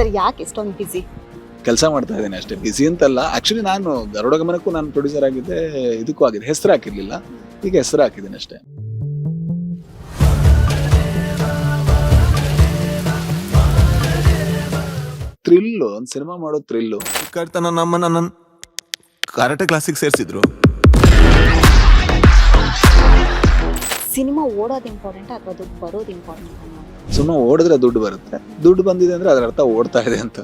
Sir ಯಾಕೆ ಇಷ್ಟೊಂದು ಬಿಸಿ? ಕೆಲಸ ಮಾಡ್ತಾ ಇದ್ದೇನೆ ಅಷ್ಟೇ, ಬಿಸಿ ಅಂತಲ್ಲ. ಆಕ್ಚುಲಿ ನಾನು ಗರುಡ ಗಮನಕ್ಕೂ ನಾನು ಪ್ರೊಡ್ಯೂಸರ್ ಆಗಿದ್ದೆ, ಇದಕ್ಕೂ ಆಗಿದೆ. ಹೆಸರು ಹಾಕಿರ್ಲಿಲ್ಲ, ಈಗ ಹೆಸರು ಹಾಕಿದ್ದೀನಿ ಅಷ್ಟೇ. ಥ್ರಿಲ್ಲು, ಒಂದು ಸಿನಿಮಾ ಮಾಡೋ ಥ್ರಿಲ್ಲು. ಚಿಕ್ಕತನ ನಮ್ಮನ್ನ ನನ್ನ ಕರಾಟೆ ಕ್ಲಾಸಿಗೆ ಸೇರಿಸಿದ್ರು. ಸಿನಿಮಾ ಓಡೋದು ಇಂಪಾರ್ಟೆಂಟ್ ಅಥವಾ ದುಡ್ಡು ಬರೋದು ಇಂಪಾರ್ಟೆಂಟ್? ಸಿನಿಮಾ ಓಡಿದ್ರೆ ದುಡ್ಡು ಬರುತ್ತೆ, ದುಡ್ಡು ಬಂದಿದೆ ಅಂದ್ರೆ ಅದರ ಅರ್ಥ ಓಡ್ತಾ ಇದೆ ಅಂತ.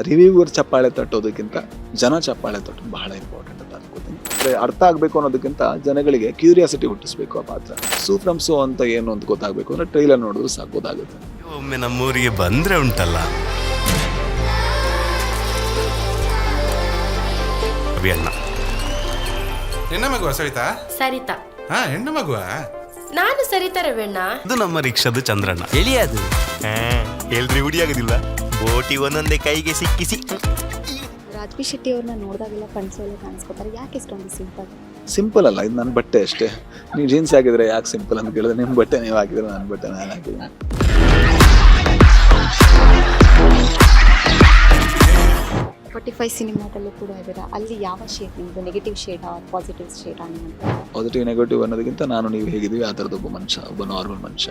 ರಿವ್ಯೂವರ್ ಚಪ್ಪಾಳೆ ತಟ್ಟೋದಕ್ಕಿಂತ ಜನ ಚಪ್ಪಾಳೆ ತಟ್ಟೋದು ಬಹಳ ಇಂಪಾರ್ಟೆಂಟ್ ಅಂತ ಅನ್ಕೋತೀನಿ. ಅರ್ಥ ಆಗ್ಬೇಕು ಅನ್ನೋದಕ್ಕಿಂತ ಜನಗಳಿಗೆ ಕ್ಯೂರಿಯಾಸಿಟಿ ಹುಟ್ಟಿಸ್ಬೇಕು ಆ ಪಾತ್ರ. ಸೂಫ್ರಮ್ ಸೋ ಅಂತ ಏನು ಅಂತ ಗೊತ್ತಾಗಬೇಕು ಅಂದ್ರೆ ಟ್ರೈಲರ್ ನೋಡಿದ್ರು ಸಾಕು ಗೊತ್ತಾಗುತ್ತೆ. ಒಮ್ಮೆ ನಮ್ಮೂರಿಗೆ ಬಂದ್ರೆ ಉಂಟಲ್ಲ ಅಣ್ಣ. ಹೆಣ್ಣ ಮಗುವ ಸರಿತಾ? ಸರಿತಾ. ಹಾ, ಹೆಣ್ಣು ಮಗುವ. ನಾನು ಸರಿತಾ ರವಣ್ಣ. ಅದು ನಮ್ಮ ರಿಕ್ಷಾದ ಚಂದ್ರಣ್ಣ. ಎಳಿಯದು ಎಲ್ರಿ ಹುಡಿಯಾಗೋದಿಲ್ಲ, ಬೋಟಿ ಒಂದೊಂದೇ ಕೈಗೆ ಸಿಕ್ಕಿಸಿ. ರಾಜ್ಬಿ ಶೆಟ್ಟಿ ಅವ್ರನ್ನ ನೋಡಿದಾಗೆಲ್ಲ ಕಣ್ಸು ಎಲ್ಲ ಕಾಣಿಸ್ಕೊತಾರೆ, ಯಾಕೆ ಇಷ್ಟೊಂದು ಸಿಂಪಲ್? ಸಿಂಪಲ್ ಅಲ್ಲ, ಇದು ನನ್ನ ಬಟ್ಟೆ ಅಷ್ಟೇ. ನೀವು ಜೀನ್ಸ್ ಹಾಕಿದ್ರೆ ಯಾಕೆ ಸಿಂಪಲ್ ಅಂತ ಕೇಳಿದ್ರೆ, ನಿಮ್ಮ ಬಟ್ಟೆ ನೀವು ಹಾಕಿದ್ರೆ ನನ್ನ ಬಟ್ಟೆ ನಾನು ಹಾಕಿದ್ದೀನಿ. 45 ಸಿನಿಮಾದಲ್ಲೂ ಕೂಡ ಇದ್ದೀರಾ, ಅಲ್ಲಿ ಯಾವ ಶೇಡ್ ನಿಮ್ಮದು? ನೆಗೆಟಿವ್ ಶೇಡಾ ಪಾಸಿಟಿವ್ ಶೇಡಾ ನಿಮ್ಮದು? ಪಾಸಿಟಿವ್ ನೆಗೆಟಿವ್ ಅನ್ನೋದಕ್ಕಿಂತ ನಾನು ನೀವು ಹೇಗಿದ್ದೀವಿ ಆ ಥರದ್ದು ಒಬ್ಬ ಮನುಷ್ಯ, ಒಬ್ಬ ನಾರ್ಮಲ್ ಮನುಷ್ಯ.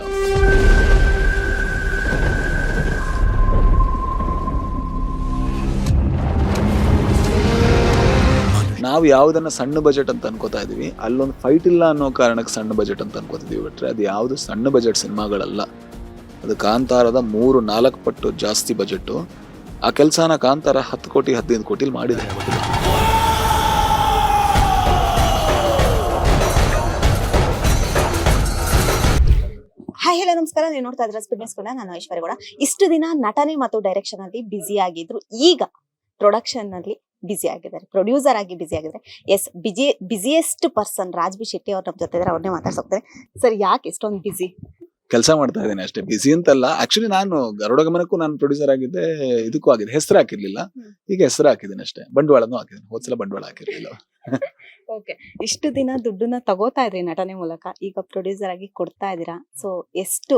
ನಾವು ಯಾವುದನ್ನ ಸಣ್ಣ ಬಜೆಟ್ ಅಂತ ಅನ್ಕೋತಾ ಇದೀವಿ, ಅಲ್ಲೊಂದು ಫೈಟ್ ಇಲ್ಲ ಅನ್ನೋ ಕಾರಣಕ್ಕೆ ಸಣ್ಣ ಬಜೆಟ್ ಅಂತ ಅನ್ಕೋತಿದೀವಿ. ಬಿಟ್ರೆ ಅದು ಯಾವುದು ಸಣ್ಣ ಬಜೆಟ್ ಸಿನಿಮಾಗಳಲ್ಲ. ಅದು ಕಾಂತಾರದ 3-4 ಪಟ್ಟು ಜಾಸ್ತಿ ಬಜೆಟ್. ಆ ಕೆಲಸನ ಕಾಂತಾರ 10 ಕೋಟಿ 15 ಕೋಟಿಲಿ ಮಾಡಿದೆ. ಹಾಯ್ ಹಲೋ ನಮಸ್ಕಾರ, ನೀವು ನೋಡ್ತಾ ಇದ್ರೆ ಸ್ಪಿಡ್ನೆಸ್ ಕೂಡ. ನಾನು ಐಶ್ವರ್ಯಗೌಡ. ಇಷ್ಟು ದಿನ ನಟನೆ ಮತ್ತು ಡೈರೆಕ್ಷನ್ ಅಲ್ಲಿ ಬ್ಯುಸಿ ಆಗಿದ್ರು, ಈಗ ಪ್ರೊಡಕ್ಷನ್ ನಲ್ಲಿ ಬ್ಯುಸಿ ಆಗಿದ್ದಾರೆ, ಪ್ರೊಡ್ಯೂಸರ್ ಆಗಿ ಬ್ಯುಸಿ ಆಗಿದ್ದಾರೆ. S, busiest person Raj B Shetty ಅವ್ರ ನಮ್ಮ ಜೊತೆ ಇದ್ದಾರೆ, ಅವ್ರನ್ನೇ ಮಾತಾಡ್ಸೋಗ್ತಾರೆ. ಸರ್ ಯಾಕೆ ಇಷ್ಟೊಂದು ಬಿಸಿ? ಕೆಲಸ ಮಾಡ್ತಾ ಇದ್ದೇನೆ ಅಷ್ಟೇ, ಬಿಸಿ ಅಂತಲ್ಲ. ಆಕ್ಚುಲಿ ನಾನು ಗರುಡ ಗಮನಕ್ಕೂ ನಾನು ಪ್ರೊಡ್ಯೂಸರ್ ಆಗಿದ್ದೆ, ಇದಕ್ಕೂ ಆಗಿದೆ. ಹೆಸರು ಹಾಕಿರ್ಲಿಲ್ಲ, ಈಗ ಹೆಸರು ಹಾಕಿದ್ದೀನಿ ಅಷ್ಟೇ. ಬಂಡವಾಳನೂ ಹಾಕಿದ್ದೀನಿ, ಹೋದ್ಸಲ ಬಂಡವಾಳ ಹಾಕಿರ್ಲಿಲ್ಲ. ಓಕೆ, ಇಷ್ಟು ದಿನ ದುಡ್ಡನ್ನ ತಗೋತಾ ಇದ್ರಿ ನಟನೆ ಮೂಲಕ, ಈಗ ಪ್ರೊಡ್ಯೂಸರ್ ಆಗಿ ಕೊಡ್ತಾ ಇದ್ದೀರಾ. ಸೊ ಎಷ್ಟು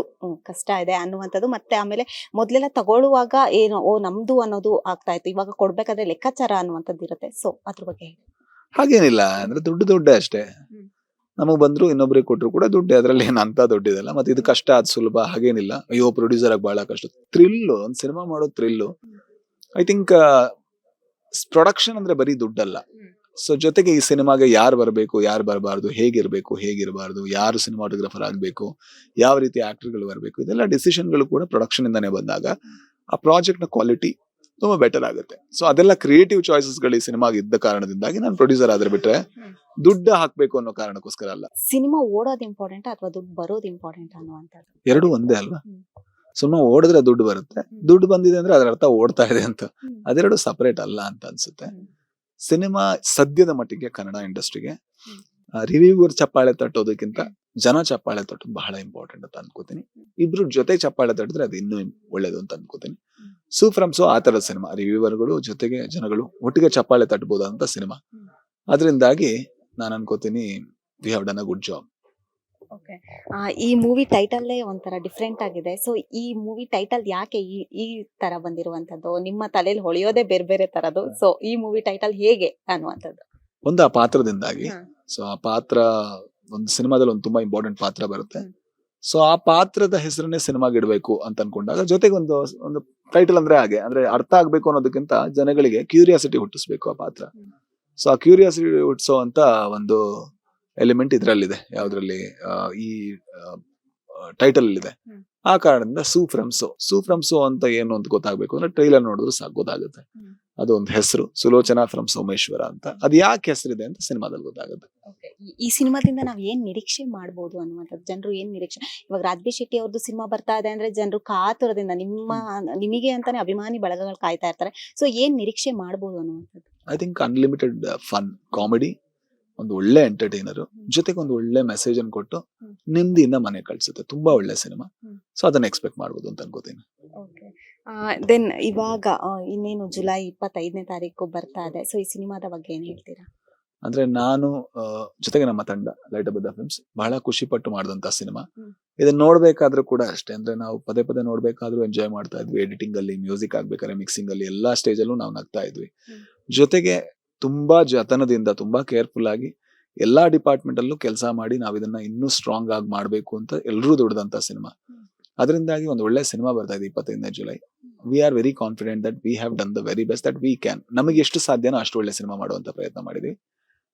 ಕಷ್ಟ ಇದೆ ಅನ್ನುವಂಥದ್ದು, ಮತ್ತೆ ಆಮೇಲೆ ಮೊದ್ಲೆಲ್ಲ ತಗೊಳ್ಳುವಾಗ ಏನು ನಮ್ದು ಅನ್ನೋದು ಆಗ್ತಾ ಇತ್ತು, ಇವಾಗ ಕೊಡ್ಬೇಕಾದ್ರೆ ಲೆಕ್ಕಾಚಾರ ಅನ್ನುವಂಥದ್ದು ಇರುತ್ತೆ. ಸೊ ಅದ್ರ ಬಗ್ಗೆ ಹಾಗೇನಿಲ್ಲ, ಅಂದ್ರೆ ದುಡ್ಡೇ ಅಷ್ಟೇ. ನಮಗ್ ಬಂದ್ರು ಇನ್ನೊಬ್ರಿಗೆ ಕೊಟ್ರು ಕೂಡ ದುಡ್ಡು, ಅದ್ರಲ್ಲಿ ಏನ್ ಅಂತ ದುಡ್ಡಿದಲ್ಲ. ಮತ್ತೆ ಇದು ಕಷ್ಟ, ಅದು ಸುಲಭ ಹಾಗೇನಿಲ್ಲ. ಅಯ್ಯೋ ಪ್ರೊಡ್ಯೂಸರ್ ಆಗಿ ಬಹಳ ಕಷ್ಟ. ಥ್ರಿಲ್ಲು, ಒಂದ್ ಸಿನಿಮಾ ಮಾಡೋ ಥ್ರಿಲ್ಲು. ಐ ಥಿಂಕ್ ಪ್ರೊಡಕ್ಷನ್ ಅಂದ್ರೆ ಬರೀ ದುಡ್ಡಲ್ಲ. ಸೊ ಜೊತೆಗೆ ಈ ಸಿನಿಮಾಗೆ ಯಾರು ಬರಬೇಕು, ಯಾರು ಬರಬಾರ್ದು, ಹೇಗಿರಬಾರ್ದು, ಯಾರು ಸಿನಿಮಾಟೋಗ್ರಫರ್ ಆಗ್ಬೇಕು, ಯಾವ ರೀತಿ ಆಕ್ಟರ್ಗಳು ಬರಬೇಕು, ಇದೆಲ್ಲ ಡಿಸಿಷನ್ಗಳು ಕೂಡ ಪ್ರೊಡಕ್ಷನ್ ಇಂದಾನೆ ಬಂದಾಗ ಆ ಪ್ರಾಜೆಕ್ಟ್ ನ ಕ್ವಾಲಿಟಿ ತುಂಬಾ ಬೆಟರ್ ಆಗುತ್ತೆ. ಸೊ ಅದೆಲ್ಲ ಕ್ರಿಯೇಟಿವ್ ಚಾಯ್ಸಸ್ ಗಳು ಈ ಸಿನಿಮಾಗೆ ಇದ್ದ ಕಾರಣದಿಂದಾಗಿ ನಾನು ಪ್ರೊಡ್ಯೂಸರ್ ಆದ್ರೆ, ಬಿಟ್ರೆ ದುಡ್ಡು ಹಾಕ್ಬೇಕು ಅನ್ನೋ ಕಾರಣಕ್ಕೋಸ್ಕರ ಅಲ್ಲ. ಸಿನಿಮಾ ಓಡೋದು ಇಂಪಾರ್ಟೆಂಟ್ ಅಥವಾ ದುಡ್ಡು ಬರೋದು ಇಂಪಾರ್ಟೆಂಟ್ ಅನ್ನುವಂಥದ್ದು? ಎರಡು ಒಂದೇ ಅಲ್ವಾ? ಸಿನಿಮಾ ಓಡಿದ್ರೆ ದುಡ್ಡು ಬರುತ್ತೆ, ದುಡ್ಡು ಬಂದಿದೆ ಅಂದ್ರೆ ಅದರ ಅರ್ಥ ಓಡ್ತಾ ಇದೆ ಅಂತ. ಅದೆರಡು ಸಪರೇಟ್ ಅಲ್ಲ ಅಂತ ಅನ್ಸುತ್ತೆ. ಸಿನಿಮಾ ಸದ್ಯದ ಮಟ್ಟಿಗೆ ಕನ್ನಡ ಇಂಡಸ್ಟ್ರಿಗೆ ರಿವ್ಯೂವರ್ ಚಪ್ಪಾಳೆ ತಟ್ಟೋದಕ್ಕಿಂತ ಜನ ಚಪ್ಪಾಳೆ ತಟ್ಟೋದು ಬಹಳ ಇಂಪಾರ್ಟೆಂಟ್ ಅಂತ ಅನ್ಕೋತೀನಿ. ಇಬ್ರು ಜೊತೆ ಚಪ್ಪಾಳೆ ತಟ್ಟಿದ್ರೆ ಅದು ಇನ್ನೂ ಒಳ್ಳೇದು ಅಂತ ಅನ್ಕೋತೀನಿ. ಸೂಫ್ರಮ್ ಸೋ ಆ ತರದ ಸಿನಿಮಾ, ರಿವ್ಯೂವರ್ಗಳು ಜೊತೆಗೆ ಜನಗಳು ಒಟ್ಟಿಗೆ ಚಪ್ಪಾಳೆ ತಟ್ಟಬಹುದಂತ ಸಿನಿಮಾ. ಅದರಿಂದಾಗಿ ನಾನು ಅನ್ಕೋತೀನಿ V have done a good job. Okay, ಈ ಮೂವಿ ಟೈಟಲ್ಲೇ ಒಂಥರ ಡಿಫ್ರೆಂಟ್ ಆಗಿದೆ. ಸೊ ಈ ಮೂವಿ ಟೈಟಲ್ ಯಾಕೆ ಈ ತರ ಬಂದಿರುವಂತದ್ದು? ನಿಮ್ಮ ತಲೆಯಲ್ಲಿ ಹೊಳೆಯೋದೇ ಬೇರೆ ಬೇರೆ ತರದ್ದು. ಸೊ ಈ ಮೂವಿ ಟೈಟಲ್ ಹೇಗೆ ಅನ್ನುವಂಥದ್ದು? ಒಂದು ಆ ಪಾತ್ರದಿಂದಾಗಿ. ಸೊ ಆ ಪಾತ್ರ ಒಂದು ಸಿನಿಮಾದಲ್ಲಿ ಒಂದು ತುಂಬಾ ಇಂಪಾರ್ಟೆಂಟ್ ಪಾತ್ರ ಬರುತ್ತೆ. ಸೊ ಆ ಪಾತ್ರದ ಹೆಸರನ್ನೇ ಸಿನಿಮಾಗೆ ಇಡಬೇಕು ಅಂತ ಅನ್ಕೊಂಡಾಗ, ಜೊತೆಗೆ ಒಂದು ಟೈಟಲ್ ಅಂದ್ರೆ ಹಾಗೆ, ಅಂದ್ರೆ ಅರ್ಥ ಆಗ್ಬೇಕು ಅನ್ನೋದಕ್ಕಿಂತ ಜನಗಳಿಗೆ ಕ್ಯೂರಿಯಾಸಿಟಿ ಹುಟ್ಟಿಸ್ಬೇಕು ಆ ಪಾತ್ರ. ಸೊ ಆ ಕ್ಯೂರಿಯಾಸಿಟಿ ಹುಟ್ಟಿಸೋ ಅಂತ ಒಂದು ಎಲಿಮೆಂಟ್ ಇದ್ರಲ್ಲಿದೆ. ಯಾವ್ದ್ರಲ್ಲಿ? ಈ ಟೈಟಲ್ ಇದೆ. ಆ ಕಾರಣದಿಂದ ಸೂಫ್ರಮ್ ಸೋ ಅಂತ ಏನು ಅಂತ ಗೊತ್ತಾಗ್ಬೇಕು ಅಂದ್ರೆ ಟ್ರೈಲರ್ ನೋಡಿದ್ರು ಸಾಕು ಗೊತ್ತಾಗುತ್ತೆ. ಅದು ಒಂದು ಹೆಸರು, ಸುಲೋಚನಾ ಫ್ರಮ್ ಸೋಮೇಶ್ವರ ಅಂತ. ಅದು ಯಾಕೆ ಹೆಸರಿದೆ ಅಂತ ಸಿನಿಮಾದಲ್ಲಿ ಗೊತ್ತಾಗುತ್ತೆ. ಈ ಸಿನಿಮಾದಿಂದ ನಾವ್ ಏನ್ ನಿರೀಕ್ಷೆ ಮಾಡ್ಬೋದು ಅನ್ನುವಂಥದ್ದು, ಜನರು ಏನ್ ನಿರೀಕ್ಷೆ? ಇವಾಗ ರಾಜ್ಬಿ ಶೆಟ್ಟಿ ಅವ್ರದ್ದು ಸಿನಿಮಾ ಬರ್ತಾ ಇದೆ ಅಂದ್ರೆ ಜನರು ಕಾತುರದಿಂದ ನಿಮಗೆ ಅಂತಾನೆ ಅಭಿಮಾನಿ ಬಳಗಗಳು ಕಾಯ್ತಾ ಇರ್ತಾರೆ. ಸೊ ಏನ್ ನಿರೀಕ್ಷೆ ಮಾಡ್ಬೋದು ಅನ್ನುವಂಥದ್ದು? I think unlimited fun, comedy, ಒಂದು ಒಳ್ಳೆ ಎಂಟರ್ಟೈನರ್, ಜೊತೆಗೆ ಒಂದು ಒಳ್ಳೆ ಮೆಸೇಜ್ ಅನ್ನು ಕೊಟ್ಟು ನೆಮ್ಮದಿಯಿಂದ ಮನೆ ಕಳ್ಸುತ್ತೆ. ತುಂಬಾ ಒಳ್ಳೆ ಸಿನಿಮಾ. ಸೊ ಅದನ್ನ ಎಕ್ಸ್ಪೆಕ್ಟ್ ಮಾಡ್ಬೋದು ಅಂತ ಅನ್ಕೋತೀನಿ. ದೆನ್ ಇವಾಗ ಇನ್ನೇನು ಜುಲೈ 25ನೇ ತಾರೀಕು ಬರ್ತಾ ಇದೆ. ಸೊ ಈ ಸಿನಿಮಾದ ಬಗ್ಗೆ ಏನ್ ಹೇಳ್ತೀರಾ? ಅಂದ್ರೆ ನಾನು ಜೊತೆಗೆ ನಮ್ಮ ತಂಡ ಲೈಟ್ ಅಪ್ ದ ಫಿಲ್ಮ್ಸ್ ಬಹಳ ಖುಷಿ ಪಟ್ಟು ಮಾಡಿದಂತ ಸಿನಿಮಾ. ಇದನ್ನ ನೋಡ್ಬೇಕಾದ್ರೂ ಕೂಡ ಅಷ್ಟೇ, ಅಂದ್ರೆ ನಾವು ಪದೇ ಪದೇ ನೋಡ್ಬೇಕಾದ್ರೂ ಎಂಜಾಯ್ ಮಾಡ್ತಾ ಇದ್ವಿ. ಎಡಿಟಿಂಗ್ ಅಲ್ಲಿ, ಮ್ಯೂಸಿಕ್ ಆಗ್ಬೇಕಾದ್ರೆ, ಮಿಕ್ಸಿಂಗ್ ಅಲ್ಲಿ, ಎಲ್ಲಾ ಸ್ಟೇಜ್ ಅಲ್ಲೂ ನಾವು ನಗ್ತಾ ಇದ್ವಿ. ಜೊತೆಗೆ ತುಂಬಾ ಜತನದಿಂದ, ತುಂಬಾ ಕೇರ್ಫುಲ್ ಆಗಿ ಎಲ್ಲಾ ಡಿಪಾರ್ಟ್ಮೆಂಟ್ ಅಲ್ಲೂ ಕೆಲಸ ಮಾಡಿ ನಾವ್ ಇದನ್ನ ಇನ್ನೂ ಸ್ಟ್ರಾಂಗ್ ಆಗಿ ಮಾಡ್ಬೇಕು ಅಂತ ಎಲ್ಲರೂ ದುಡ್ದಂತ ಸಿನಿಮಾ. ಅದರಿಂದಾಗಿ ಒಂದು ಒಳ್ಳೆ ಸಿನಿಮಾ ಬರ್ತಾ ಇದೆ 25ನೇ July. We are very confident that we have done the very best that we can. ನಮಗೆ ಎಷ್ಟು ಸಾಧ್ಯನೋ ಅಷ್ಟು ಒಳ್ಳೆ ಸಿನಿಮಾ ಮಾಡುವಂತ ಪ್ರಯತ್ನ ಮಾಡಿದ್ವಿ.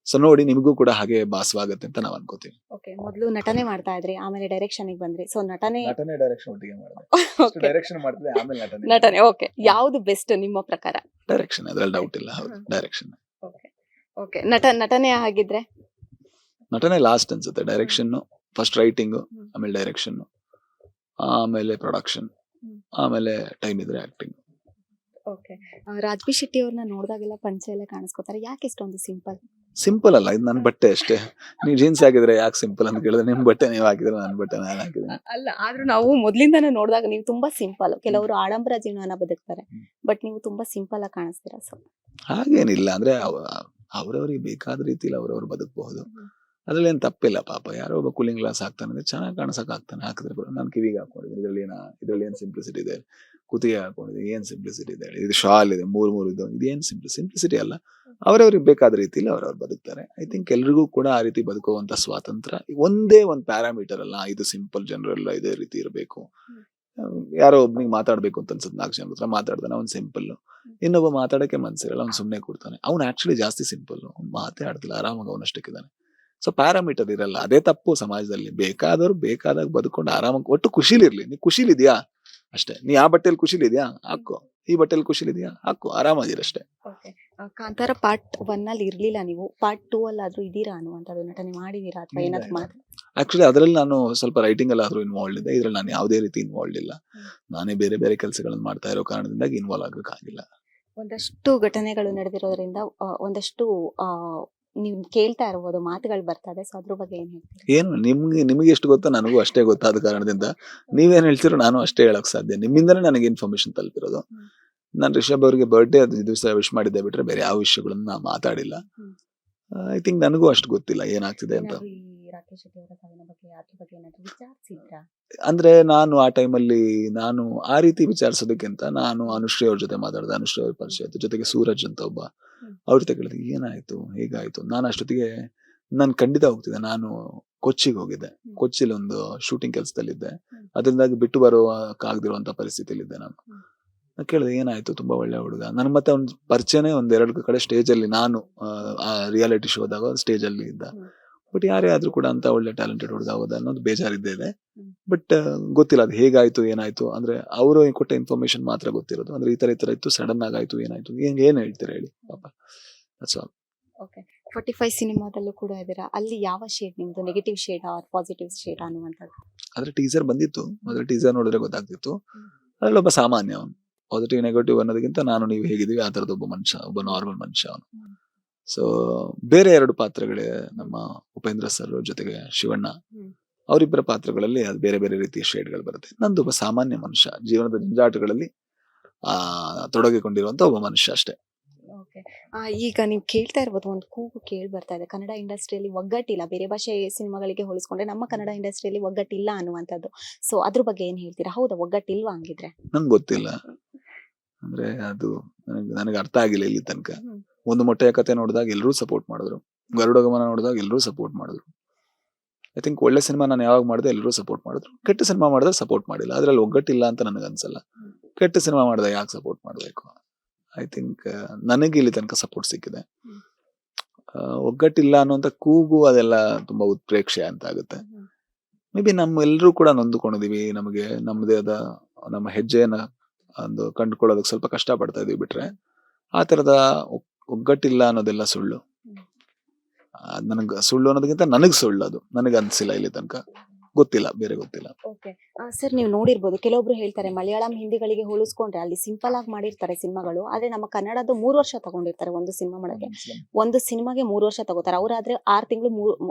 ಸೊ ನೋಡಿ, ನಿಮಗೂ ಕೂಡ ಹಾಗೆ ಭಾಸವಾಗುತ್ತೆ ಅಂತ ನಾವ್ ಅನ್ಕೋತೀವಿ. ಓಕೆ, ಮೊದಲು ನಟನೆ ಮಾಡ್ತಾ ಇದ್ರಿ, ಆಮೇಲೆ ಡೈರೆಕ್ಷನ್ ಬಂದ್ರಿ. ಸೊ ನಟನೆ ಡೈರೆಕ್ಷನ್ ಒಟ್ಟಿಗೆ ಮಾಡಿದೆ. Okay. ಡೈರೆಕ್ಷನ್ ಮಾಡ್ತಿದ್ದೆ, ಆಮೇಲೆ ನಟನೆ. ಓಕೆ, ಯಾವ್ದು ಬೆಸ್ಟ್ ನಿಮ್ಮ ಪ್ರಕಾರ? ಡೈರೆಕ್ಷನ್, ಅದ್ರಲ್ಲಿ ಡೌಟ್ ಇಲ್ಲ. ಹೌದು, ಡೈರೆಕ್ಷನ್. ಓಕೆ, ನಟನೆ ಆಗಿದ್ರೆ ನಟನೆ ಲಾಸ್ಟ್ ಅನ್ಸುತ್ತೆ. ಡೈರೆಕ್ಷನ್ ಫಸ್ಟ್, ರೈಟಿಂಗ್, ಆಮೇಲೆ ಡೈರೆಕ್ಷನ್, ಆಮೇಲೆ ಪ್ರೊಡಕ್ಷನ್, ಆಮೇಲೆ ಟೈಮ್ ಇದ್ರೆ ಆಕ್ಟಿಂಗ್. ಓಕೆ, ರಾಜ್ಬಿ ಶೆಟ್ಟಿ ಅವ್ರನ್ನ ನೋಡಿದಾಗೆಲ್ಲ ಪಂಚೆ ಎಲ್ಲ ಕಾಣಿಸ್ಕೋತಾರೆ, ಯಾಕೆ ಇಷ್ಟೊಂದು ಸಿಂಪಲ್? ಸಿಂಪಲ್ ಅಲ್ಲ, ಇದು ನನ್ನ ಬಟ್ಟೆ ಅಷ್ಟೇ. ನೀವು ಜೀನ್ಸ್ ಹಾಕಿದ್ರೆ ಯಾಕೆ ಸಿಂಪಲ್ ಅಂತ ಕೇಳಿದ್ರೆ, ನಿಮ್ ಬಟ್ಟೆ ನೀವು ಹಾಕಿದ್ರೆ ನನ್ನ ಬಟ್ಟೆ ನಾನು ಹಾಕಿದ್ರೆ. ಅಲ್ಲ, ಆದ್ರೂ ನಾವು ಮೊದ್ಲಿಂದಾನು ನೋಡಿದಾಗ ನೀವು ತುಂಬಾ ಸಿಂಪಲ್. ಕೆಲವರು ಆಡಂಬರ ಜೀವನ ಬದುಕ್ತಾರೆ, ಬಟ್ ನೀವು ತುಂಬಾ ಸಿಂಪಲ್ ಆಗಿ ಕಾಣಿಸ್ತೀರಾ. ಸೊ ಹಾಗೇನಿಲ್ಲ, ಅಂದ್ರೆ ಅವ್ರವ್ರಿಗೆ ಬೇಕಾದ ರೀತಿಲಿ ಅವ್ರವ್ರು ಬದುಕಬಹುದು. ಅದ್ರಲ್ಲಿ ಏನ್ ತಪ್ಪಿಲ್ಲ. ಪಾಪ ಯಾರೋ ಒಬ್ಬ ಕೂಲಿಂಗ್ ಗ್ಲಾಸ್ ಹಾಕ್ತಾನೆ ಅಂದ್ರೆ ಚೆನ್ನಾಗಿ ಕಾಣಿಸಕ್ ಹಾಕ್ತಾನೆ. ಹಾಕಿದ್ರೆ ನಾನು ಕಿವಿಗೆ ಹಾಕೊಂಡಿದ್ದೀನಿ, ಇದ್ರಲ್ಲಿ ಏನ್ ಸಿಂಪ್ಲಿಸಿಟಿ ಇದೆ. ಕುತ್ತಿಗೆ ಹಾಕೊಂಡಿದ್ದೀನಿ, ಏನ್ ಸಿಂಪ್ಲಿಸಿಟಿ ಇದೆ. ಇದು ಶಾಲ್ ಇದೆ, ಮೂರು ಇದು, ಇದೇನ್ ಸಿಂಪ್ಲಿಸಿಟಿ ಅಲ್ಲ. ಅವ್ರವ್ರಿಗೆ ಬೇಕಾದ ರೀತಿಲಿ ಅವ್ರವ್ರು ಬದುಕ್ತಾರೆ. ಐ ಥಿಂಕ್ ಎಲ್ರಿಗೂ ಕೂಡ ಆ ರೀತಿ ಬದುಕುವಂತ ಸ್ವಾತಂತ್ರ್ಯ. ಒಂದೇ ಒಂದು ಪ್ಯಾರಾಮೀಟರ್ ಅಲ್ಲ, ಇದು ಸಿಂಪಲ್, ಜನರಲ್ಲ ಇದೇ ರೀತಿ ಇರಬೇಕು. ಯಾರೋ ಒಬ್ನಿಗೆ ಮಾತಾಡ್ಬೇಕು ಅಂತ ಅನ್ಸುತ್ತೆ, 4 ಜನ ಹತ್ರ ಮಾತಾಡ್ತಾನೆ, ಅವ್ನು ಸಿಂಪಲ್. ಇನ್ನೊಬ್ಬ ಮಾತಾಡಕ್ಕೆ ಮನ್ಸಿರಲ್ಲ, ಅವ್ನು ಸುಮ್ನೆ ಕೊಡ್ತಾನೆ. ಅವ್ನು ಆಕ್ಚುಲಿ ಜಾಸ್ತಿ ಸಿಂಪಲ್, ಅವ್ನು ಮಾತೇ ಆಡ್ತಿಲ್ಲ, ಆರಾಮಾಗಿ ಅವನಷ್ಟಕ್ಕಿದ್ದಾನೆ. ಸೊ ಪ್ಯಾರಾಮೀಟರ್ ಇರಲ್ಲ, ಅದೇ ತಪ್ಪು ಸಮಾಜದಲ್ಲಿ. ಬೇಕಾದವ್ರು ಬೇಕಾದಾಗ ಬದುಕೊಂಡು ಆರಾಮಾಗಿ, ಒಟ್ಟು ಖುಷಿಲಿರ್ಲಿ. ನೀ ಖುಷಿಲಿದ್ಯಾ ಅಷ್ಟೇ. ನೀ ಆ ಬಟ್ಟೆಲಿ ಖುಷಿಲಿದ್ಯಾ ಹಾಕೋ, ಈ ಬಟ್ಟೆಲಿ ಖುಷಿಲಿದ್ಯಾ ಹಾಕೋ, ಆರಾಮಾಗಿರಷ್ಟೇ. ಕಾಂತಾರ ಪಾರ್ಟ್ 1 ಅಲ್ಲಿ ಇರ್ಲಿಲ್ಲ, ನೀವು ಪಾರ್ಟ್ 2 ಅಲ್ಲಾದ್ರೂ ಇದೀರಾ ಅನ್ನುವಂಥದ್ದು, ನಟನೆ ಮಾಡಿದೀರಾ ಅಥವಾ ಏನಾದ್ರು ಮಾಡಿ? ಆಕ್ಚುಲಿ ಅದ್ರಲ್ಲಿ ನಾನು ಸ್ವಲ್ಪ ರೈಟಿಂಗ್ ಅಲ್ಲಿ ಆದ್ರೂ ಇನ್ವಾಲ್ವ್ ಇದೆ. ಇದ್ರಲ್ಲಿ ನಾನು ಯಾವುದೇ ರೀತಿ ಇನ್ವಾಲ್ವ್ ಇಲ್ಲ. ನಾನೇ ಬೇರೆ ಬೇರೆ ಕೆಲಸಗಳನ್ನ ಮಾಡ್ತಾ ಇರೋ ಕಾರಣದಿಂದಾಗಿ ಇನ್ವಾಲ್ವ್ ಆಗಕ್ಕಾಗಿಲ್ಲ. ಒಂದಷ್ಟು ಘಟನೆಗಳು ನಡೆದಿರೋದ್ರಿಂದ ಒಂದಷ್ಟು ನೀವು ಕೇಳ್ತಾ ಇರಬಹುದು, ಮಾತುಗಳು ಬರ್ತದೆ. ಸೊ ಅದ್ರ ಬಗ್ಗೆ ಏನ್ ಹೇಳ್ತೀರಿ? ಏನು ನಿಮಗೆ ಎಷ್ಟು ಗೊತ್ತೋ ನನಗೂ ಅಷ್ಟೇ ಗೊತ್ತಾದ ಕಾರಣದಿಂದ ನೀವೇನ್ ಹೇಳ್ತೀರೋ ನಾನು ಅಷ್ಟೇ ಹೇಳಕ್ ಸಾಧ್ಯ. ನಿಮ್ಮಿಂದನೇ ನನಗೆ ಇನ್ಫಾರ್ಮೇಶನ್ ತಲುಪಿರೋದು. ನಾನು ರಿಷಬ್ ಅವರಿಗೆ ಬರ್ಡೇ ದಿವಸ ವಿಶ್ ಮಾಡಿದ್ದೆ ಬಿಟ್ರೆ ಬೇರೆ ಯಾವ ವಿಷಯಗಳನ್ನ ನಾ ಮಾತಾಡಿಲ್ಲ. ಐ ಥಿಂಕ್ ನನಗೂ ಅಷ್ಟು ಗೊತ್ತಿಲ್ಲ ಏನಾಗ್ತಿದೆ ಅಂತ. ರಾಕೇಶ್ ಶೆಟ್ಟಿ ಅವರ ಸಾವಿನ ಬಗ್ಗೆ, ಅದ್ರ ಬಗ್ಗೆ ಏನಾದ್ರು ವಿಚಾರಿಸಿದ್ರಾ? ಅಂದ್ರೆ ನಾನು ಆ ಟೈಮಲ್ಲಿ ನಾನು ಆ ರೀತಿ ವಿಚಾರಿಸೋದಕ್ಕಿಂತ ನಾನು ಅನುಶ್ರೀ ಅವ್ರ ಜೊತೆ ಮಾತಾಡಿದೆ. ಅನುಶ್ರೀ ಅವ್ರ ಪರಿಚಯ ಆಯ್ತು. ಜೊತೆಗೆ ಸೂರಜ್ ಅಂತ ಒಬ್ಬ, ಅವ್ರ ಜೊತೆ ಕೇಳಿದೆ ಏನಾಯ್ತು, ಹೇಗಾಯ್ತು. ನಾನು ಅಷ್ಟೊತ್ತಿಗೆ ನಾನು ಖಂಡಿತ ಹೋಗ್ತಿದ್ದೆ. ನಾನು ಕೊಚ್ಚಿಗೆ ಹೋಗಿದ್ದೆ. ಕೊಚ್ಚಿಲಿ ಒಂದು ಶೂಟಿಂಗ್ ಕೆಲಸದಲ್ಲಿದ್ದೆ. ಅದರಿಂದಾಗಿ ಬಿಟ್ಟು ಬರೋಕ್ಕಾಗದಿರುವಂತ ಪರಿಸ್ಥಿತಿಯಲ್ಲಿದ್ದೆ ನಾನು. ಕೇಳಿದೆ ಏನಾಯ್ತು, ತುಂಬಾ ಒಳ್ಳೆ ಹುಡುಗ. ನನ್ ಮತ್ತೆ ಅವ್ನ ಪರಿಚಯನೇ 1-2 ಕಡೆ ಸ್ಟೇಜ್ ಅಲ್ಲಿ, ನಾನು ಆ ರಿಯಾಲಿಟಿ ಶೋದಾಗ ಸ್ಟೇಜ್ ಅಲ್ಲಿ ಇದ್ದ. ಬಟ್ ಯಾರೇ ಆದ್ರೂ ಕೂಡ ಅಂತ ಒಳ್ಳೆ ಟ್ಯಾಲೆಂಟೆಡ್ ಹುಡುಗ ಹೋದ ಅನ್ನೋದು ಬೇಜಾರಿದ್ದೇ ಇದೆ. ಬಟ್ ಗೊತ್ತಿಲ್ಲ ಅದು ಹೇಗಾಯ್ತು ಏನಾಯ್ತು. ಅಂದ್ರೆ ಅವರು ಕೊಟ್ಟ ಇನ್ಫಾರ್ಮೇಶನ್ ಮಾತ್ರ ಗೊತ್ತಿರೋದು. ಅಂದ್ರೆ ಈ ತರ ಇತ್ತು, ಸಡನ್ ಆಗಾಯ್ತು, ಏನಾಯ್ತು, ಏನ್ ಹೇಳ್ತೀರಾ ಹೇಳಿ ಪಾಪ. That's all. ಓಕೆ, 45 ಸಿನಿಮಾದಲ್ಲೂ ಕೂಡ ಇದ್ದೀರಾ. ಅಲ್ಲಿ ಯಾವ ಶೇಡ್ ನಿಮ್ದು, negative shade or positive shade ಅನ್ನುವಂಥದ್ದು? ಅದ್ರ ಟೀಸರ್ ಬಂದಿತ್ತು. ಅದ್ರ ಟೀಸರ್ ನೋಡಿದ್ರೆ ಗೊತ್ತಾಗ್ತಿತ್ತು. ಅದ್ರಲ್ಲಿ ಒಬ್ಬ ಸಾಮಾನ್ಯ ಅವನು. ಪಾಸಿಟಿವ್ ನೆಗೆಟಿವ್ ಅನ್ನೋದಕ್ಕಿಂತ ನಾನು ನೀವು ಹೇಗಿದೀವಿ ಆ ತರದ ಒಬ್ಬ ಮನುಷ್ಯ, ಒಬ್ಬ ನಾರ್ಮಲ್ ಮನುಷ್ಯ ಅವನು. ಸೊ ಬೇರೆ 2 ಪಾತ್ರಗಳೇ, ನಮ್ಮ ಉಪೇಂದ್ರ ಸರ್ ಜೊತೆಗೆ ಶಿವಣ್ಣ, ಅವರಿಬ್ಬರ ಪಾತ್ರಗಳಲ್ಲಿ ಅದು ಬೇರೆ ಬೇರೆ ರೀತಿಯ ಶೇಡ್ಗಳು ಬರುತ್ತೆ. ನಂದು ಒಬ್ಬ ಸಾಮಾನ್ಯ ಮನುಷ್ಯ, ಜೀವನದ ಜಂಜಾಟಗಳಲ್ಲಿ ತೊಡಗಿಕೊಂಡಿರುವಂತ ಒಬ್ಬ ಮನುಷ್ಯ ಅಷ್ಟೇ. ಈಗ ನೀವು ಕೇಳ್ತಾ ಇರ್ಬೋದು, ಒಂದು ಕೂಗು ಕೇಳಿ ಬರ್ತಾ ಇದೆ. ಕನ್ನಡ ಇಂಡಸ್ಟ್ರಿಯಲ್ಲಿ ಒಗ್ಗಟ್ಟಿಲ್ಲ, ಬೇರೆ ಭಾಷೆ ಸಿನಿಮಾಗಳಿಗೆ ಹೋಲಿಸ್ಕೊಂಡ್ರೆ ನಮ್ಮ ಕನ್ನಡ ಇಂಡಸ್ಟ್ರಿಯಲ್ಲಿ ಒಗ್ಗಟ್ಟಿಲ್ಲ ಅನ್ನುವಂಥದ್ದು. ಸೊ ಅದ್ರ ಬಗ್ಗೆ ಏನ್ ಹೇಳ್ತೀರಾ? ಹೌದಾ, ಒಗ್ಗಟ್ಟಿಲ್ವಾ ಹಂಗಿದ್ರೆ? ನಂಗೆ ಗೊತ್ತಿಲ್ಲ. ಅಂದ್ರೆ ಅದು ನನಗೆ ಅರ್ಥ ಆಗಿಲ್ಲ ಇಲ್ಲಿ ತನಕ. ಒಂದು ಮೊಟ್ಟೆಯ ಕತೆ ನೋಡಿದಾಗ ಎಲ್ಲರೂ ಸಪೋರ್ಟ್ ಮಾಡಿದ್ರು. ಗರುಡ ಗಮನ ನೋಡಿದಾಗ ಎಲ್ಲರೂ ಸಪೋರ್ಟ್ ಮಾಡಿದ್ರು. ಐ ಥಿಂಕ್ ಒಳ್ಳೆ ಸಿನಿಮಾ ನಾನು ಯಾವಾಗ ಮಾಡಿದೆ ಎಲ್ಲರೂ ಸಪೋರ್ಟ್ ಮಾಡಿದ್ರು. ಕೆಟ್ಟ ಸಿನಿಮಾ ಮಾಡಿದ್ರೆ ಸಪೋರ್ಟ್ ಮಾಡಿಲ್ಲ. ಅದ್ರಲ್ಲಿ ಒಗ್ಗಟ್ಟಿಲ್ಲ ಅಂತ ನನಗೆ ಅನ್ಸಲ್ಲ. ಕೆಟ್ಟ ಸಿನಿಮಾ ಮಾಡಿದಾಗ ಯಾಕೆ ಸಪೋರ್ಟ್ ಮಾಡ್ಬೇಕು? ಐ ಥಿಂಕ್ ನನಗೆ ಇಲ್ಲಿ ತನಕ ಸಪೋರ್ಟ್ ಸಿಕ್ಕಿದೆ. ಒಗ್ಗಟ್ಟಿಲ್ಲ ಅನ್ನುವಂತ ಕೂಗು ಅದೆಲ್ಲ ತುಂಬಾ ಉತ್ಪ್ರೇಕ್ಷೆ ಅಂತ ಆಗುತ್ತೆ. ಮೇ ಬಿ ನಮ್ಮೆಲ್ಲರೂ ಕೂಡ ನೊಂದುಕೊಂಡಿದೀವಿ. ನಮಗೆ ನಮ್ಮದೇ ಆದ ನಮ್ಮ ಹೆಜ್ಜೆಯನ್ನ ಒಂದು ಕಂಡುಕೊಳ್ಳೋದಕ್ಕೆ ಸ್ವಲ್ಪ ಕಷ್ಟ ಪಡ್ತಾ ಇದೀವಿ. ಬಿಟ್ರೆ ಆ ತರದ ಒಗ್ಗಟ್ಟಿಲ್ಲ ಅನ್ನೋದೆಲ್ಲ ಸುಳ್ಳು. ನನಗೆ ಸುಳ್ಳು ಅನ್ನೋದಕ್ಕಿಂತ ನನಗ್ ಸುಳ್ಳು. ಅದು ನನಗೆ ಅನ್ಸಿಲ್ಲ ಇಲ್ಲಿ ತನಕ. ಗೊತ್ತಿಲ್ಲ, ಬೇರೆ ಗೊತ್ತಿಲ್ಲ. ಓಕೆ ಸರ್, ನೀವು ನೋಡಿರ್ಬೋದು, ಕೆಲವೊಬ್ರು ಹೇಳ್ತಾರೆ ಮಲಯಾಳಂ ಹಿಂದಿಗಳಿಗೆ ಹೋಲಿಸ್ಕೊಂಡ್ರೆ ಅಲ್ಲಿ ಸಿಂಪಲ್ ಆಗಿ ಮಾಡಿರ್ತಾರೆ ಸಿನಿಮಾಗಳು. ಆದ್ರೆ ನಮ್ಮ ಕನ್ನಡದ 3 ವರ್ಷ ತಗೊಂಡಿರ್ತಾರೆ ಒಂದು ಸಿನಿಮಾ ಮಾಡಕ್ಕೆ. ಒಂದು ಸಿನಿಮಾಗೆ 3 ವರ್ಷ ತಗೋತಾರೆ. ಅವ್ರಾದ್ರೆ 6 ತಿಂಗಳು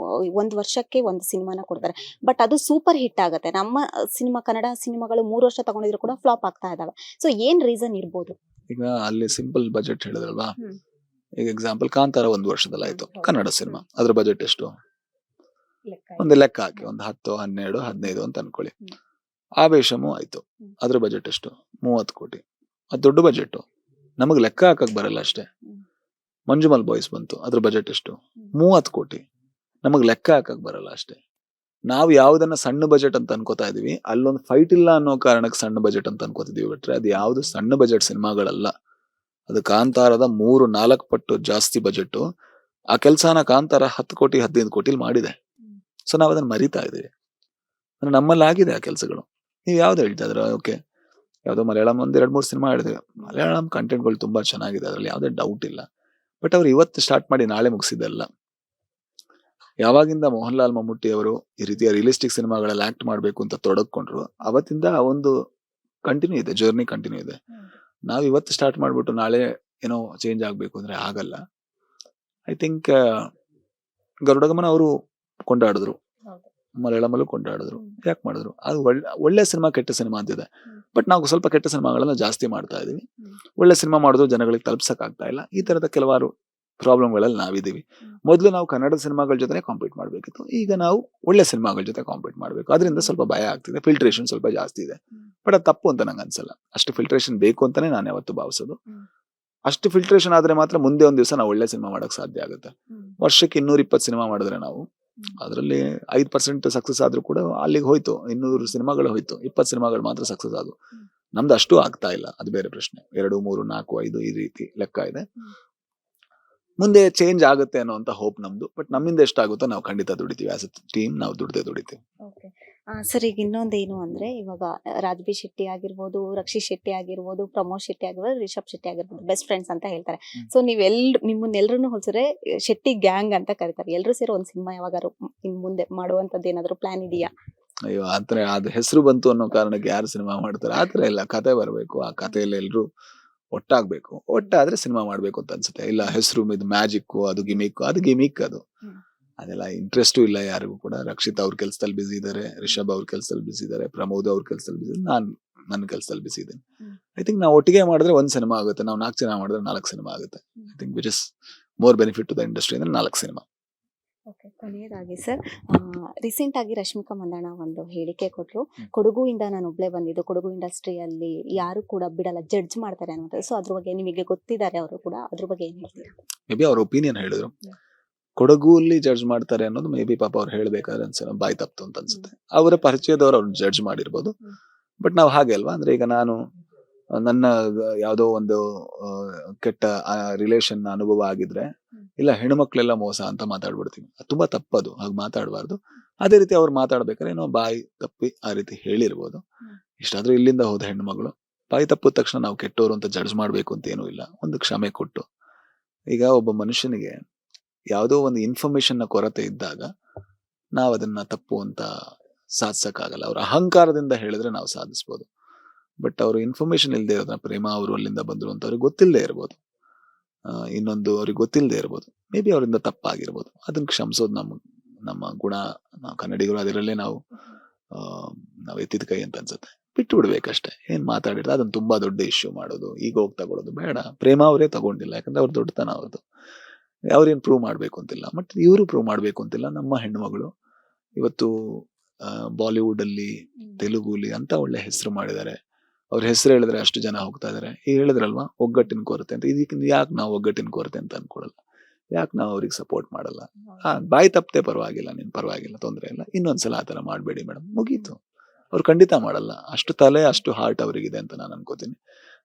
1 ವರ್ಷಕ್ಕೆ ಒಂದು ಸಿನಿಮಾನ ಕೊಡ್ತಾರೆ. ಬಟ್ ಅದು ಸೂಪರ್ ಹಿಟ್ ಆಗುತ್ತೆ. ನಮ್ಮ ಸಿನಿಮಾ, ಕನ್ನಡ ಸಿನಿಮಾಗಳು 3 ವರ್ಷ ತಗೊಂಡಿದ್ರು ಕೂಡ ಫ್ಲಾಪ್ ಆಗ್ತಾ ಇದಾವೆ. ಸೊ ಏನ್ ರೀಸನ್ ಇರ್ಬೋದು? ಈಗ ಅಲ್ಲಿ ಸಿಂಪಲ್ ಬಜೆಟ್ ಹೇಳಿದ್ರಲ್ವಾ, ಈಗ ಎಕ್ಸಾಂಪಲ್ ಕಾಂತಾರ 1 ವರ್ಷದಲ್ಲಿ ಆಯ್ತು ಕನ್ನಡ ಸಿನಿಮಾ. ಅದ್ರ ಬಜೆಟ್ ಎಷ್ಟು? ಒಂದು ಲೆಕ್ಕ ಹಾಕಿ ಒಂದು 10, 12, 15 ಅಂತ ಅನ್ಕೊಳ್ಳಿ. ಆವೇಶಮು ಆಯ್ತು, ಅದ್ರ ಬಜೆಟ್ ಎಷ್ಟು? 30 ಕೋಟಿ. ಅದು ದೊಡ್ಡ ಬಜೆಟ್, ನಮಗ್ ಲೆಕ್ಕ ಹಾಕಕ್ ಬರಲ್ಲ ಅಷ್ಟೇ. ಮಂಜುಮಲ್ ಬಾಯ್ಸ್ ಬಂತು, ಅದ್ರ ಬಜೆಟ್ ಎಷ್ಟು? 30 ಕೋಟಿ. ನಮಗ್ ಲೆಕ್ಕ ಹಾಕಕ್ ಬರಲ್ಲ ಅಷ್ಟೇ. ನಾವು ಯಾವ್ದನ್ನ ಸಣ್ಣ ಬಜೆಟ್ ಅಂತ ಅನ್ಕೋತಾ ಇದೀವಿ, ಅಲ್ಲೊಂದು ಫೈಟ್ ಇಲ್ಲ ಅನ್ನೋ ಕಾರಣಕ್ಕೆ ಸಣ್ಣ ಬಜೆಟ್ ಅಂತ ಅನ್ಕೋತಿದೀವಿ, ಬಿಟ್ರೆ ಅದು ಯಾವ್ದು ಸಣ್ಣ ಬಜೆಟ್ ಸಿನಿಮಾಗಳಲ್ಲ. ಅದು ಕಾಂತಾರದ 3-4 ಪಟ್ಟು ಜಾಸ್ತಿ ಬಜೆಟ್. ಆ ಕೆಲ್ಸನ ಕಾಂತಾರ 10 ಕೋಟಿ 15 ಕೋಟಿಲಿ ಮಾಡಿದೆ. ಸೊ ನಾವ್ ಅದನ್ನ ಮರಿತಾ ಇದೀವಿ. ನಮ್ಮಲ್ಲಿ ಆಗಿದೆ ಆ ಕೆಲಸಗಳು. ನೀವ್ ಯಾವ್ದು ಹೇಳ್ತಾ ಇದ್ರ? ಓಕೆ, ಯಾವ್ದೋ ಮಲಯಾಳಂ 1-2-3 ಸಿನಿಮಾ ಹೇಳಿದ್ವಿ. ಮಲಯಾಳಂ ಕಂಟೆಂಟ್ಗಳು ತುಂಬಾ ಚೆನ್ನಾಗಿದೆ, ಅದ್ರಲ್ಲಿ ಯಾವ್ದೇ ಡೌಟ್ ಇಲ್ಲ. ಬಟ್ ಅವ್ರು ಇವತ್ತು ಸ್ಟಾರ್ಟ್ ಮಾಡಿ ನಾಳೆ ಮುಗಿಸಿದಲ್ಲ. ಯಾವಾಗಿಂದ ಮೋಹನ್ ಲಾಲ್ ಮಮ್ಮೂಟಿ ಅವರು ಈ ರೀತಿಯ ರಿಯಲಿಸ್ಟಿಕ್ ಸಿನಿಮಾಗಳಲ್ಲಿ ಆಕ್ಟ್ ಮಾಡ್ಬೇಕು ಅಂತ ತೊಡಕೊಂಡ್ರು, ಅವತ್ತಿಂದ ಒಂದು ಕಂಟಿನ್ಯೂ ಇದೆ, ಜರ್ನಿ ಕಂಟಿನ್ಯೂ ಇದೆ. ನಾವ್ ಇವತ್ತು ಸ್ಟಾರ್ಟ್ ಮಾಡ್ಬಿಟ್ಟು ನಾಳೆ ಏನೋ ಚೇಂಜ್ ಆಗ್ಬೇಕು ಅಂದ್ರೆ ಆಗಲ್ಲ. ಐ ಥಿಂಕ್ ಗರುಡಗಮನ ಅವರು ಕೊಂಡಾಡಿದ್ರು, ಮಲಯಾಳಮಲ್ಲೂ ಕೊಂಡಾಡಿದ್ರು. ಯಾಕೆ ಮಾಡಿದ್ರು? ಅದು ಒಳ್ಳೆ ಸಿನಿಮಾ ಕೆಟ್ಟ ಸಿನಿಮಾ ಅಂತಿದೆ. ಬಟ್ ನಾವು ಸ್ವಲ್ಪ ಕೆಟ್ಟ ಸಿನಿಮಾಗಳನ್ನ ಜಾಸ್ತಿ ಮಾಡ್ತಾ ಇದೀವಿ. ಒಳ್ಳೆ ಸಿನಿಮಾ ಮಾಡೋದು ಜನಗಳಿಗೆ ತಲುಪ್ಸಕ್ ಆಗ್ತಾ ಇಲ್ಲ. ಈ ತರದ ಕೆಲವಾರು ಪ್ರಾಬ್ಲಮ್ಗಳಲ್ಲಿ ನಾವಿದೀವಿ. ಮೊದಲು ನಾವು ಕನ್ನಡ ಸಿನಿಮಾಗಳ ಜೊತೆ ಕಾಂಪೀಟ್ ಮಾಡ್ಬೇಕಿತ್ತು, ಈಗ ನಾವು ಒಳ್ಳೆ ಸಿನಿಮಾಗಳ ಜೊತೆ ಕಾಂಪೀಟ್ ಮಾಡ್ಬೇಕು. ಅದರಿಂದ ಸ್ವಲ್ಪ ಭಯ ಆಗ್ತಿದೆ, ಫಿಲ್ಟ್ರೇಷನ್ ಸ್ವಲ್ಪ ಜಾಸ್ತಿ ಇದೆ. ಬಟ್ ಅದು ತಪ್ಪು ಅಂತ ನಂಗೆ ಅನ್ಸಲ್ಲ. ಅಷ್ಟು ಫಿಲ್ಟ್ರೇಷನ್ ಬೇಕು ಅಂತಾನೆ ನಾನು ಯಾವತ್ತು ಭಾವಿಸೋದು. ಅಷ್ಟು ಫಿಲ್ಟ್ರೇಷನ್ ಆದ್ರೆ ಮಾತ್ರ ಮುಂದೆ ಒಂದ್ ದಿವಸ ನಾವು ಒಳ್ಳೆ ಸಿನಿಮಾ ಮಾಡಕ್ ಸಾಧ್ಯ ಆಗುತ್ತೆ. ವರ್ಷಕ್ಕೆ 220 ಸಿನಿಮಾ ಮಾಡಿದ್ರೆ ನಾವು ಅದರಲ್ಲಿ 5% ಸಕ್ಸಸ್ ಆದ್ರೂ ಕೂಡ ಅಲ್ಲಿಗೆ ಹೋಯ್ತು. 200 ಸಿನಿಮಾಗಳು ಹೋಯ್ತು, 20 ಸಿನಿಮಾಗಳು ಮಾತ್ರ ಸಕ್ಸಸ್ ಆದವು. ನಮ್ದು ಅಷ್ಟು ಆಗ್ತಾ ಇಲ್ಲ, ಅದು ಬೇರೆ ಪ್ರಶ್ನೆ. 2, 3, 4, 5 ಈ ರೀತಿ ಲೆಕ್ಕ ಇದೆ. ಮುಂದೆ ಚೇಂಜ್ ಆಗುತ್ತೆ ಅನ್ನೋಂತ ಹೋಪ್ ನಮ್ದು. ಬಟ್ ನಮ್ಮಿಂದ ಎಷ್ಟಾಗುತ್ತೋ ನಾವು ಖಂಡಿತ ದುಡಿತೀವಿ. ಆಸ್ ಎ ಟೀಮ್ ನಾವು ದುಡಿತೀವಿ. ಸರ್, ಈಗ ಇನ್ನೊಂದೇನು ಅಂದ್ರೆ, ಇವಾಗ ರಾಜ್ಬಿ ಶೆಟ್ಟಿ ಆಗಿರ್ಬೋದು, ರಕ್ಷಿತ್ ಶೆಟ್ಟಿ ಆಗಿರ್ಬೋದು, ಪ್ರಮೋದ್ ಶೆಟ್ಟಿ ಆಗಿರ್ಬೋದು, ರಿಷಬ್ ಶೆಟ್ಟಿ ಆಗಿರ್ಬೋದು, ಬೆಸ್ಟ್ ಫ್ರೆಂಡ್ಸ್ ಅಂತ ಹೇಳ್ತಾರೆ. ಸೊ ನಿಮ್ಮನ್ನೆಲ್ಲರನ್ನು ಹೋಲ್ಸಿದ್ರೆ ಶೆಟ್ಟಿ ಗ್ಯಾಂಗ್ ಅಂತ ಕರೀತಾರೆ. ಎಲ್ಲರೂ ಸೇರಿ ಒಂದ್ ಸಿನಿಮಾ ಯಾವಾಗಾರು ಇನ್ ಮುಂದೆ ಮಾಡುವಂತದ್ದು ಏನಾದ್ರು ಪ್ಲಾನ್ ಇದೆಯಾ? ಅಯ್ಯೋ, ಆತರ ಅದು ಹೆಸರು ಬಂತು ಅನ್ನೋ ಕಾರಣಕ್ಕೆ ಯಾರು ಸಿನಿಮಾ ಮಾಡ್ತಾರೆ? ಆತರ ಇಲ್ಲ. ಕತೆ ಬರ್ಬೇಕು, ಆ ಕಥೆಯಲ್ಲಿ ಎಲ್ರು ಒಟ್ಟಾಗ್ಬೇಕು. ಒಟ್ಟಾದ್ರೆ ಸಿನಿಮಾ ಮಾಡ್ಬೇಕು ಅಂತ ಅನ್ಸುತ್ತೆ. ಇಲ್ಲ ಹೆಸರು ಇದು ಮ್ಯಾಜಿಕ್, ಅದು ಗಿಮಿಕ್, ಅದು ಅದೆಲ್ಲ ಇಂಟ್ರೆಸ್ಟು ಇಲ್ಲ ಯಾರಿಗೂ ಕೂಡ. ರಕ್ಷಿತ್ ಅವ್ರ ಕೆಲ್ಸದಲ್ಲಿ ಬಿಸಿ ಇದಾರೆ, ರಿಷಬ್ ಅವ್ರ ಕೆಲ್ಸದಲ್ಲಿ ಬಿಸಿ ಇದಾರೆ, ಪ್ರಮೋದ್ ಅವ್ರ ಕೆಲ್ಸದಲ್ಲಿ ಬಿಸಿ, ನಾನ್ ನನ್ನ ಕೆಲ್ಸದಲ್ಲಿ ಬಿಸಿ ಇದ್ದೀನಿ. ಐ ಥಿಂಕ್ ನಾವು ಒಟ್ಟಿಗೆ ಮಾಡಿದ್ರೆ 1 ಸಿನಿಮಾ ಆಗುತ್ತೆ, ನಾವು 4 ಜನ ಮಾಡಿದ್ರೆ 4 ಸಿನಿಮಾ ಆಗುತ್ತೆ. I think which is more benefit to the industry ಅಂದ್ರೆ 4 ಸಿನಿಮಾ. ಕೊನೆಯದಾಗಿ ಸರ್, ರೀಸೆಂಟ್ ಆಗಿ ರಶ್ಮಿಕಾ ಮಂದಣ್ಣ ಒಂದು ಹೇಳಿಕೆ ಕೊಟ್ರು, ಕೊಡಗುಯಿಂದ ನಾನು ಒಬ್ಳೆ ಬಂದಿದ್ದು, ಕೊಡಗು ಇಂಡಸ್ಟ್ರಿಯಲ್ಲಿ ಯಾರು ಕೂಡ ಬಿಡಲ್ಲ, ಜಡ್ಜ್ ಮಾಡ್ತಾರೆ ಅನ್ನೋದು. ಸೊ ಅದ್ರ ಬಗ್ಗೆ ನಿಮಗೆ ಗೊತ್ತಿದ್ದಾರೆ ಅವರು ಕೂಡ, ಅದ್ರ ಬಗ್ಗೆ ಏನ್ ಹೇಳ್ತೀರಾ? ಮೇ ಬಿ ಅವ್ರ ಒಪಿನಿಯನ್ ಹೇಳಿದ್ರು. ಕೊಡಗುಲ್ಲಿ ಜಡ್ಜ್ ಮಾಡ್ತಾರೆ ಅನ್ನೋದು ಮೇ ಬಿ ಪಾಪ ಅವ್ರು ಹೇಳ್ಬೇಕಾದ್ರೆ ಅನ್ಸ ಬಾಯ್ ತಪ್ತು ಅಂತ ಅನ್ಸುತ್ತೆ. ಅವರ ಪರಿಚಯದವ್ರು ಅವ್ರು ಜಡ್ಜ್ ಮಾಡಿರ್ಬೋದು. ಬಟ್ ನಾವು ಹಾಗೆ ಅಲ್ವಾ? ಅಂದ್ರೆ ಈಗ ನಾನು ನನ್ನ ಯಾವ್ದೋ ಒಂದು ಕೆಟ್ಟ ರಿಲೇಷನ್ ಅನುಭವ ಆಗಿದ್ರೆ, ಇಲ್ಲ ಹೆಣ್ಮಕ್ಳೆಲ್ಲ ಮೋಸ ಅಂತ ಮಾತಾಡ್ಬಿಡ್ತೀವಿ. ತುಂಬಾ ತಪ್ಪದು, ಹಾಗೆ ಮಾತಾಡಬಾರ್ದು. ಅದೇ ರೀತಿ ಅವ್ರು ಮಾತಾಡ್ಬೇಕಾದ್ರೆ ಏನೋ ಬಾಯಿ ತಪ್ಪಿ ಆ ರೀತಿ ಹೇಳಿರ್ಬೋದು. ಇಷ್ಟಾದ್ರೂ ಇಲ್ಲಿಂದ ಹೋದ ಹೆಣ್ಮಗಳು ಬಾಯಿ ತಪ್ಪಿದ ತಕ್ಷಣ ನಾವು ಕೆಟ್ಟೋರು ಅಂತ ಜಡ್ಜ್ ಮಾಡ್ಬೇಕು ಅಂತ ಏನೂ ಇಲ್ಲ. ಒಂದು ಕ್ಷಮೆ ಕೊಟ್ಟು, ಈಗ ಒಬ್ಬ ಮನುಷ್ಯನಿಗೆ ಯಾವುದೋ ಒಂದು ಇನ್ಫಾರ್ಮೇಶನ್ ನ ಕೊರತೆ ಇದ್ದಾಗ ನಾವು ಅದನ್ನ ತಪ್ಪು ಅಂತ ಸಾಧಿಸಕ್ಕಾಗಲ್ಲ. ಅವ್ರ ಅಹಂಕಾರದಿಂದ ಹೇಳಿದ್ರೆ ನಾವು ಸಾಧಿಸ್ಬೋದು. ಬಟ್ ಅವರು ಇನ್ಫಾರ್ಮೇಶನ್ ಇಲ್ಲದೆ ಇರೋದನ್ನ, ಪ್ರೇಮ ಅವರು ಅಲ್ಲಿಂದ ಬಂದ್ರು ಅಂತ ಅವ್ರಿಗೆ ಗೊತ್ತಿಲ್ಲದೆ ಇರ್ಬೋದು, ಇನ್ನೊಂದು ಅವ್ರಿಗೆ ಗೊತ್ತಿಲ್ಲದೆ ಇರ್ಬೋದು. ಮೇ ಬಿ ಅವರಿಂದ ತಪ್ಪಾಗಿರ್ಬೋದು. ಅದನ್ನ ಕ್ಷಮಿಸೋದು ನಮ್ಮ ಗುಣ. ನಾವು ಕನ್ನಡಿಗರು ಅದರಲ್ಲೇ ನಾವು ಎತ್ತಿದ ಕೈ ಅಂತ ಅನ್ಸುತ್ತೆ. ಬಿಟ್ಟು ಬಿಡ್ಬೇಕಷ್ಟೇ. ಏನ್ ಮಾತಾಡಿದ್ರೆ ಅದನ್ನ ತುಂಬಾ ದೊಡ್ಡ ಇಶ್ಯೂ ಮಾಡೋದು, ಈಗ ಹೋಗಿ ತಗೊಳ್ಳೋದು ಬೇಡ. ಪ್ರೇಮ ಅವರೇ ತಗೊಂಡಿಲ್ಲ, ಯಾಕಂದ್ರೆ ಅವ್ರ ದೊಡ್ಡತನ ಅವ್ರದ್ದು. ಅವ್ರೇನ್ ಪ್ರೂವ್ ಮಾಡ್ಬೇಕು ಅಂತಿಲ್ಲ, ಬಟ್ ಇವರು ಪ್ರೂವ್ ಮಾಡ್ಬೇಕು ಅಂತಿಲ್ಲ. ನಮ್ಮ ಹೆಣ್ಮಗಳು ಇವತ್ತು ಬಾಲಿವುಡ್ ಅಲ್ಲಿ, ತೆಲುಗುಲಿ ಅಂತ ಒಳ್ಳೆ ಹೆಸರು ಮಾಡಿದ್ದಾರೆ. ಅವ್ರ ಹೆಸರು ಹೇಳಿದ್ರೆ ಅಷ್ಟು ಜನ ಹೋಗ್ತಾ ಇದಾರೆ. ಈಗ ಹೇಳಿದ್ರಲ್ವಾ ಒಗ್ಗಟ್ಟಿನ ಕೊರತೆ ಅಂತ. ಇದಕ್ಕೆ ಯಾಕೆ ನಾವು ಒಗ್ಗಟ್ಟಿನ ಕೊರತೆ ಅಂತ ಅನ್ಕೊಳಲ್ಲ? ಯಾಕೆ ನಾವು ಅವ್ರಿಗೆ ಸಪೋರ್ಟ್ ಮಾಡಲ್ಲ? ಬಾಯಿ ತಪ್ಪದೆ ಪರವಾಗಿಲ್ಲ, ನಿನ್ ಪರವಾಗಿಲ್ಲ, ತೊಂದ್ರೆ ಇಲ್ಲ, ಇನ್ನೊಂದ್ಸಲ ಆತರ ಮಾಡ್ಬೇಡಿ ಮೇಡಮ್, ಮುಗೀತು. ಅವ್ರು ಖಂಡಿತ ಮಾಡಲ್ಲ. ಅಷ್ಟು ತಲೆ, ಅಷ್ಟು ಹಾರ್ಟ್ ಅವರಿಗಿದೆ ಅಂತ ನಾನು ಅನ್ಕೋತೀನಿ.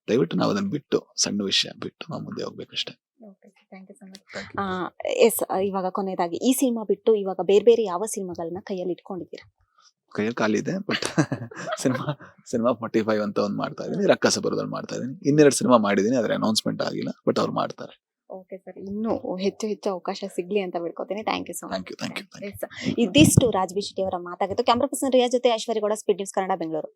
ದಯವಿಟ್ಟು ನಾವು ಅದನ್ನ ಬಿಟ್ಟು, ಸಣ್ಣ ವಿಷಯ ಬಿಟ್ಟು ನಾವು ಮುಂದೆ ಹೋಗ್ಬೇಕಷ್ಟೇ. ಎಸ್, ಇವಾಗ ಕೊನೆಯದಾಗಿ ಈ ಸಿನಿಮಾ ಬಿಟ್ಟು ಇವಾಗ ಬೇರೆ ಯಾವ ಸಿನಿಮಾಗಳನ್ನ ಕೈಯಲ್ಲಿ ಇಟ್ಕೊಂಡಿದ್ದೀರಾ? ಕೈಯಲ್ಲಿ ಖಾಲಿ ಇದೆ. ಬಟ್ ಸಿನಿಮಾ 45 ಅಂತ ಒಂದು ಮಾಡ್ತಾ ಇದೀನಿ, ರಕ್ಕಸಪುರದಲ್ಲಿ ಮಾಡ್ತಾ ಇದೀನಿ. 2 ಸಿನಿಮಾ ಮಾಡಿದೀನಿ, ಆದ್ರೆ ಅನೌನ್ಸ್ಮೆಂಟ್ ಆಗಿಲ್ಲ. ಬಟ್ ಅವ್ರು ಮಾಡ್ತಾರೆ. ಓಕೆ ಸರ್, ಇನ್ನೂ ಹೆಚ್ಚು ಅವಕಾಶ ಸಿಗ್ಲಿ ಅಂತ ಬಿಡ್ಕೋತೀನಿ. Thank you so much. Thank you. ಇದಿಷ್ಟು ರಾಜ್ಬಿ ಶೆಟ್ಟಿ ಅವರ ಮಾತಾಗಿತ್ತು. ಕ್ಯಾಮ್ರಾ ಪರ್ಸನ್ ರಿಯಾ ಜೊತೆ ಐಶ್ವರ್ಯ ಗೌಡ, ಸ್ಪೀಡ್ ನ್ಯೂಸ್ ಕನ್ನಡ, ಬೆಂಗಳೂರು.